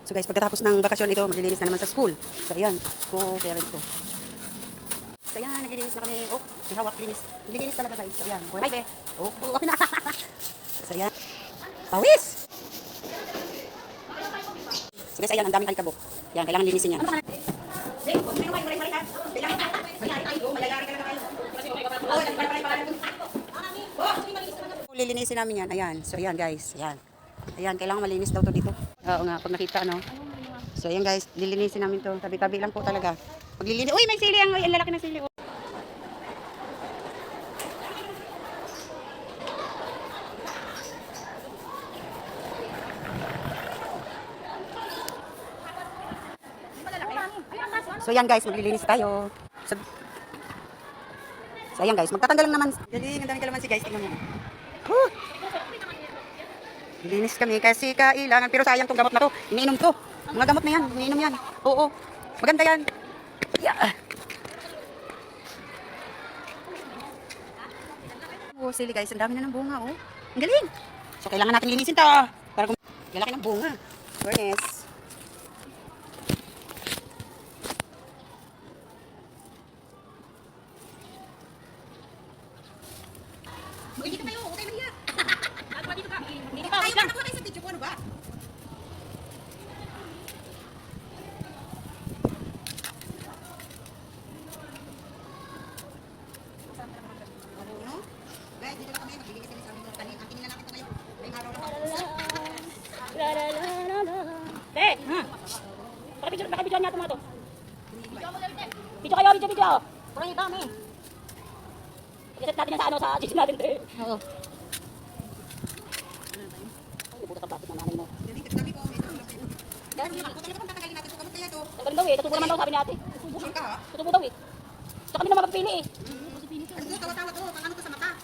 So guys, pagkatapos ng bakasyon ito, maglilinis na naman sa school. So ayan, parents ko. So ayan, naglilinis na kami. Oh, may hawak, linis. Naglilinis talaga guys. So ayan, buhay be. Oh, okay na. So ayan. Pawis! So guys, ayan, ang daming alikabok. Yan, kailangan linisin yan. Lilinisin namin yan. Ayan. So ayan guys. Ayan. Ayan, kailangan malinis daw to dito. Oo nga, pag nakita no. So ayan guys, lilinisin namin to. Tabi-tabi lang po talaga. Maglilinis. Uy, may sili ang lalaki na sili. So ayan guys, maglilinis tayo. So ayan guys, magtatanggal lang naman. Galing, ang dami kalamansi guys. Tingnan mo. Linis kami kasi kailangan. Pero sayang tong gamot na to. Iniinom to. Mga gamot na yan. Iniinom yan. Oo. Maganda yan. Yeah. Oh, sili guys. Ang dami na ng bunga. Oh. Ang galing. So kailangan natin linisin to. Para lalaki ng bunga. Furnace. Dito kayo. Okay na niya. Dito ka. Dito ka. Ay, wala ko sa video ko. Ano ba? Guys, dito na kami. Maglilinis kami sa aming tanin. Ang tingin na natin ito ngayon. May araw na Te! Nakabidyoan niya ito mga ito. Video kayo, video. Parang iba, may. I-set natin yan sa ano, sa GC natin, te. Oo. Ay, nabuta ka bakit na nanay mo. Sabi ko, may tulong kayo. Dahil hindi ako talaga tatanggalin natin ito. Ano kaya to? Ang galing daw eh, tutubo naman daw sabi ni ate. Subukan ka ha? Tutubo daw eh. Tsaka kami na magpili eh. Ano to? Tawa-tawa to. Pang ano to sa mata?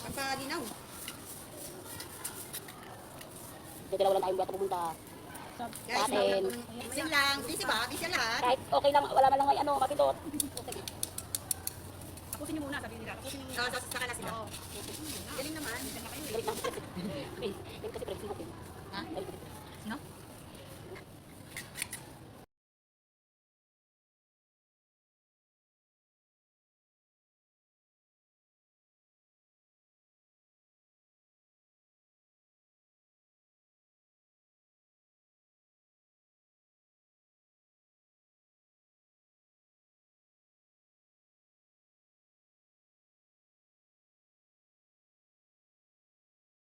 Pagpalinaw. Hindi dalawa lang tayong buhat pupunta. Guys, Atin. busy lang. Busy ba? Busy lahat. Kahit okay lang, wala man lang may ano, makindot. Tapusin niyo muna, sabi nila. Tapusin niyo So, saka na sila. Galing naman. Galit lang. Galit kasi pressing natin. Ha? Galit kasi. No?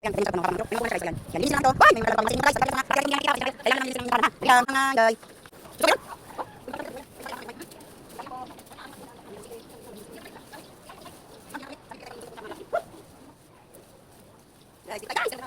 Yan, ganyan sa mga kapamilyo. Pinag-uwi sa yan. Yan, linisin lang to. Ay, may malabang masin guys. Kaya hindi yan kita. Kailangan linisin lang yung yan, mga guys. So, ganyan. Guys, kita guys.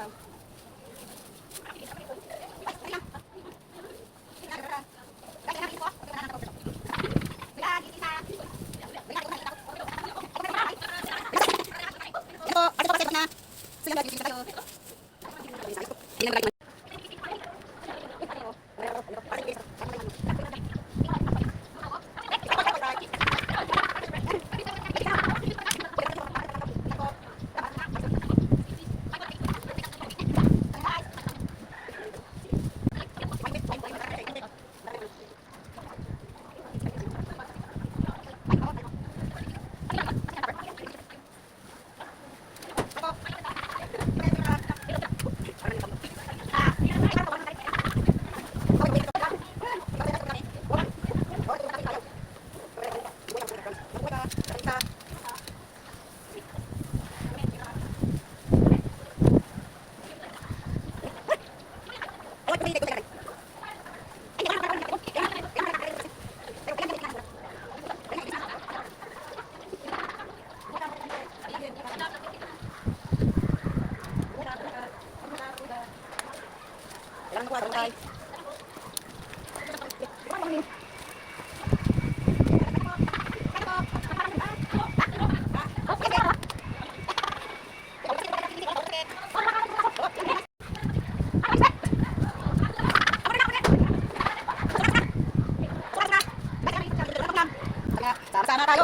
Sama-sama tayo.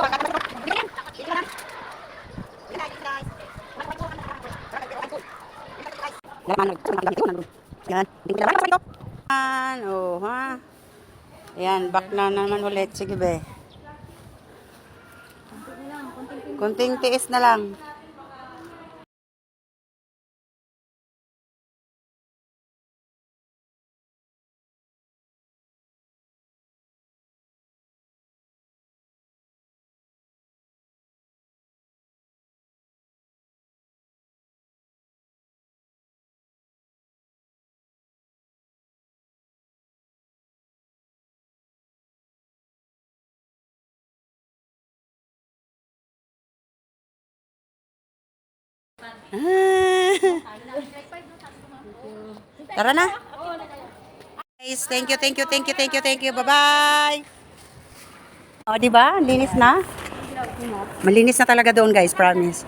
Yan, hindi ko Oh, ha? Ayan, back na naman ulit. Sige, be. Kunting tiis na lang. Tara na. Guys, thank you, thank you, thank you, thank you, thank you. Bye-bye. Oh, di ba? Linis na. Malinis na talaga doon, guys, promise.